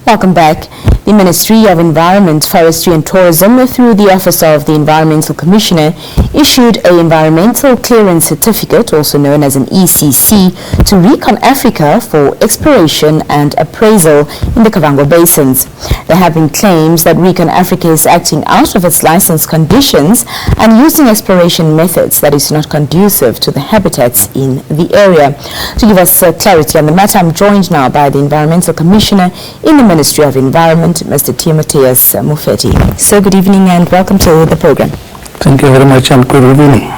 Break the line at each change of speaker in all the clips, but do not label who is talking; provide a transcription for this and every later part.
Welcome back. The Ministry of Environment, Forestry and Tourism, through the Office of the Environmental Commissioner, issued an Environmental Clearance Certificate, also known as an ECC, to ReconAfrica for exploration and appraisal in the Kavango Basins. There have been claims that ReconAfrica is acting out of its license conditions and using exploration methods that is not conducive to the habitats in the area. To give us clarity on the matter, I'm joined now by the Environmental Commissioner in the Ministry of Environment, Mr. Timoteus Mufeti. So good evening and welcome to the program.
Thank you very much and good evening.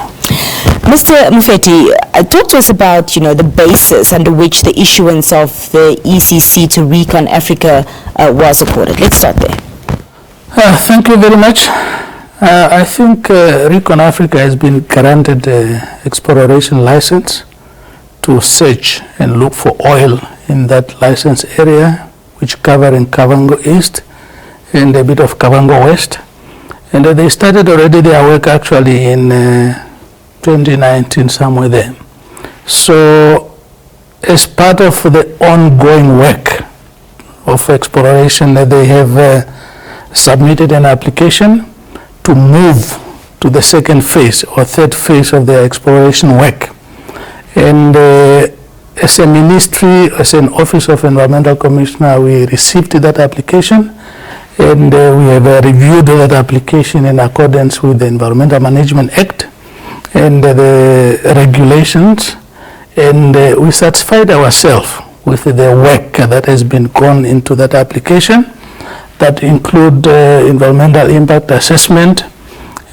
Mr. Mufeti, talk to us about, the basis under which the issuance of the ECC to ReconAfrica was accorded. Let's start there.
Thank you very much. I think ReconAfrica has been granted an exploration license to search and look for oil in that license area, which cover in Kavango East and a bit of Kavango West. And they started already their work actually in 2019, somewhere there. So as part of the ongoing work of exploration, they have submitted an application to move to the second phase or third phase of their exploration work. And as a ministry, as an Office of Environmental Commissioner, we received that application and we have reviewed that application in accordance with the Environmental Management Act and the regulations, and we satisfied ourselves with the work that has been gone into that application that include environmental impact assessment,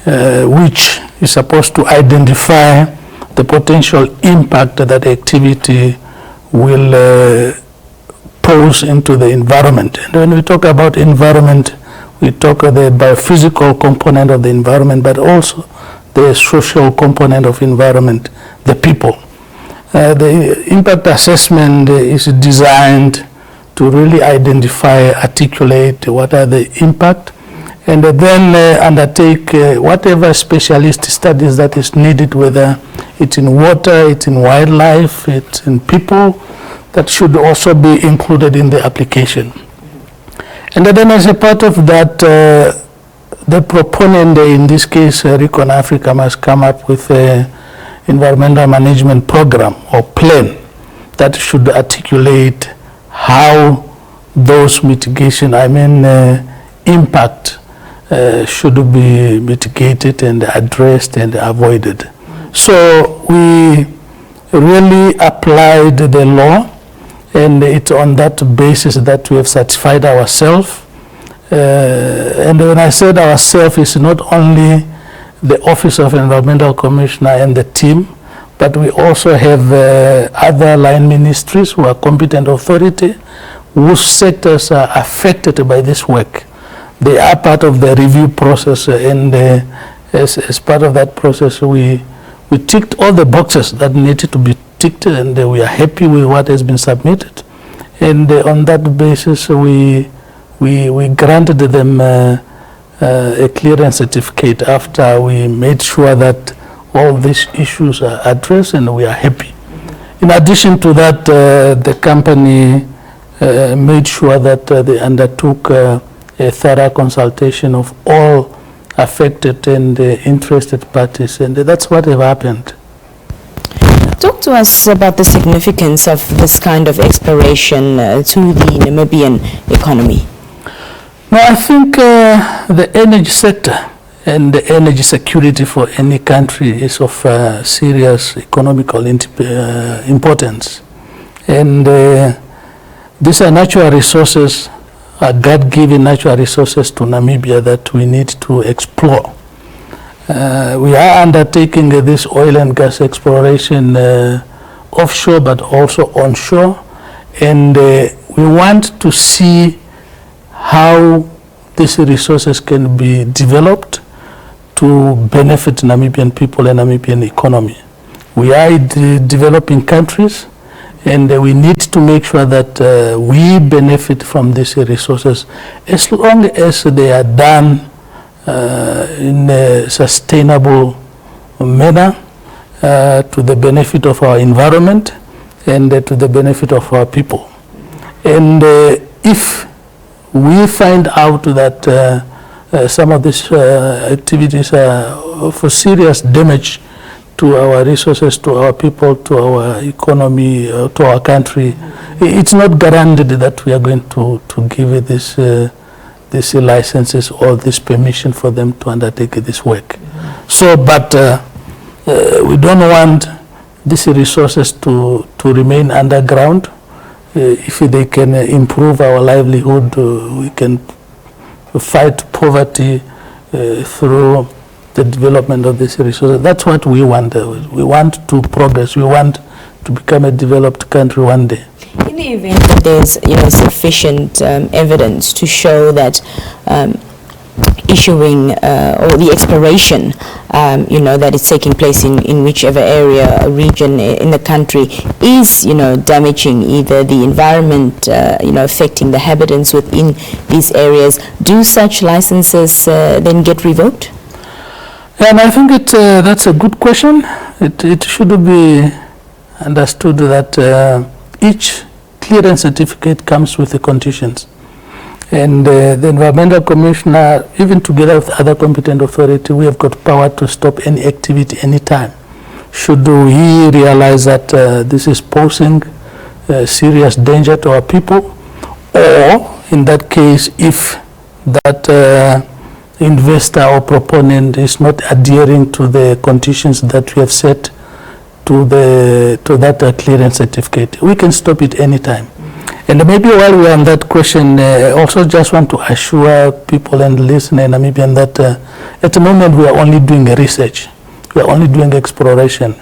which is supposed to identify the potential impact that activity will pose into the environment. And when we talk about environment, we talk of the biophysical component of the environment, but also the social component of environment, the people. The impact assessment is designed to really identify, articulate what are the impact, and then undertake whatever specialist studies that is needed, whether it's in water, it's in wildlife, it's in people, that should also be included in the application. And then as a part of that, the proponent, in this case ReconAfrica, must come up with an environmental management program or plan that should articulate how those mitigation, impact should be mitigated and addressed and avoided. So we really applied the law, and it's on that basis that we have certified ourselves. And when I said ourselves, it's not only the Office of Environmental Commissioner and the team, but we also have other line ministries who are competent authority, whose sectors are affected by this work. They are part of the review process, and as part of that process, we ticked all the boxes that needed to be ticked, and we are happy with what has been submitted. And on that basis, we granted them a clearance certificate after we made sure that all these issues are addressed, and we are happy. In addition to that, the company made sure that they undertook a thorough consultation of all affected and interested parties, and that's what have happened.
Talk to us about the significance of this kind of exploration to the Namibian economy.
Now, I think the energy sector and the energy security for any country is of serious economical importance. And these are natural resources, God-given natural resources to Namibia that we need to explore. We are undertaking this oil and gas exploration offshore but also onshore, and we want to see how these resources can be developed to benefit Namibian people and Namibian economy. We are developing countries, and we need to make sure that we benefit from these resources as long as they are done in a sustainable manner to the benefit of our environment and to the benefit of our people. And if we find out that some of these activities are for serious damage to our resources, to our people, to our economy, to our country, it's not guaranteed that we are going to give it these licenses or this permission for them to undertake this work. So, but we don't want these resources to remain underground. If they can improve our livelihood, we can fight poverty through the development of these resources. That's what we want. We want to progress. We want to become a developed country one day.
In the event that there's sufficient evidence to show that issuing or the exploration that is taking place in whichever area or region in the country is damaging either the environment, affecting the habitants within these areas, do such licenses then get revoked?
And I think that's a good question. It should be understood that each clearance certificate comes with the conditions. And the Environmental Commissioner, even together with other competent authority, we have got power to stop any activity anytime. Should we realize that this is posing serious danger to our people, or in that case, if that investor or proponent is not adhering to the conditions that we have set to that clearance certificate, we can stop it anytime. And maybe while we are on that question, I also just want to assure people and listeners in Namibia that at the moment we are only doing research. We are only doing exploration.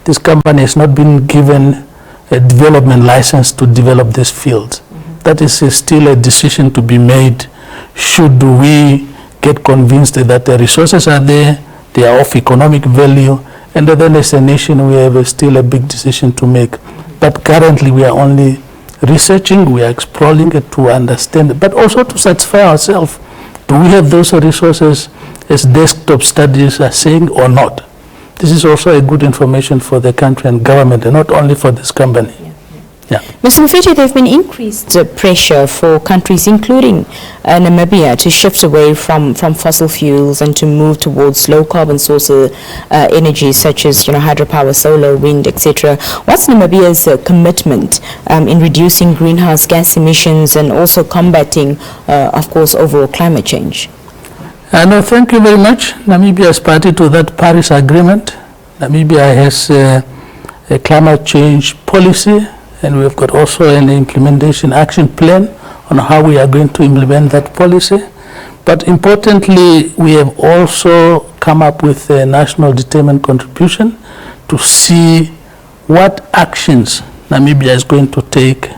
This company has not been given a development license to develop this field. That is still a decision to be made. Should we get convinced that the resources are there, they are of economic value, and then as a nation we have still a big decision to make. But currently we are only researching, we are exploring it to understand, but also to satisfy ourselves. Do we have those resources as desktop studies are saying or not? This is also a good information for the country and government, and not only for this company. Yeah.
Mr. Mufeti, there have been increased pressure for countries, including Namibia, to shift away from fossil fuels and to move towards low carbon sources energy, such as hydropower, solar, wind, etc. What's Namibia's commitment in reducing greenhouse gas emissions and also combating, of course, overall climate change?
No, thank you very much. Namibia is party to that Paris Agreement. Namibia has a climate change policy, and we've got also an implementation action plan on how we are going to implement that policy. But importantly, we have also come up with a national determined contribution to see what actions Namibia is going to take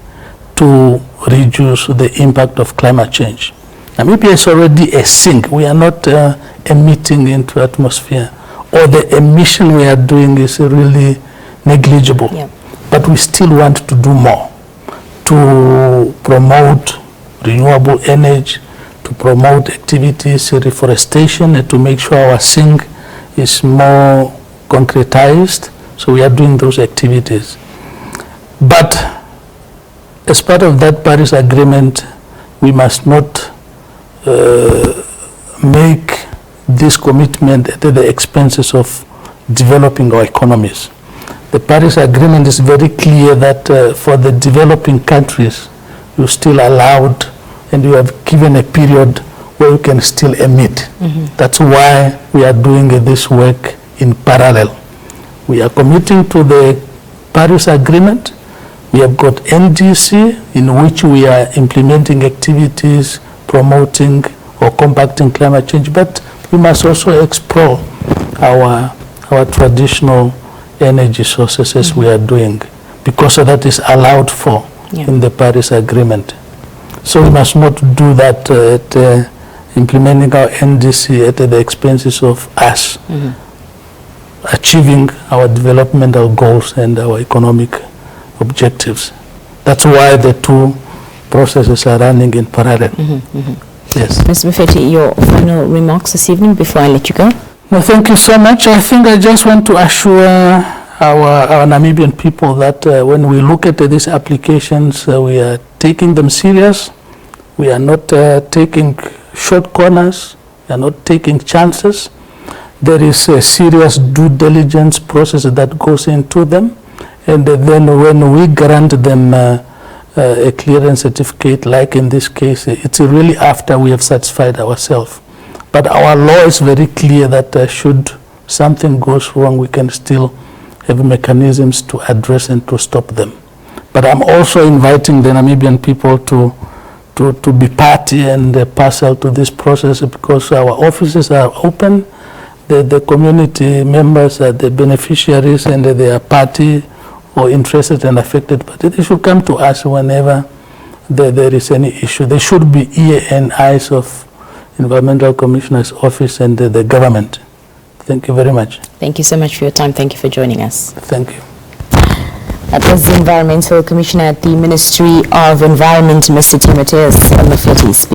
to reduce the impact of climate change. Namibia is already a sink. We are not emitting into atmosphere, or the emission we are doing is really negligible. Yeah. But we still want to do more to promote renewable energy, to promote activities, reforestation, and to make sure our sink is more concretized. So we are doing those activities. But as part of that Paris Agreement, we must not make this commitment at the expenses of developing our economies. The Paris Agreement is very clear that for the developing countries, you're still allowed and you have given a period where you can still emit. That's why we are doing this work in parallel. We are committing to the Paris Agreement. We have got NDC, in which we are implementing activities promoting or combating climate change, but we must also explore our traditional energy sources as we are doing, because that is allowed for in the Paris Agreement. So we must not do that implementing our NDC at the expenses of us achieving our developmental goals and our economic objectives. That's why the two processes are running in parallel. Yes.
Mr. Mufeti, your final remarks this evening before I let you go?
No, thank you so much. I think I just want to assure our Namibian people that when we look at these applications, we are taking them serious. We are not taking short corners. We are not taking chances. There is a serious due diligence process that goes into them. And then when we grant them a clearance certificate, like in this case, it's really after we have satisfied ourselves. But our law is very clear that should something goes wrong, we can still have mechanisms to address and to stop them. But I'm also inviting the Namibian people to be party and parcel to this process, because our offices are open. The community members are the beneficiaries and they are party or interested and affected, but they should come to us whenever there is any issue. They should be ear and eyes of Environmental Commissioner's Office and the government. Thank you very much.
Thank you so much for your time. Thank you for joining us.
Thank you.
That was the Environmental Commissioner at the Ministry of Environment, Mr. Timoteus Mufeti.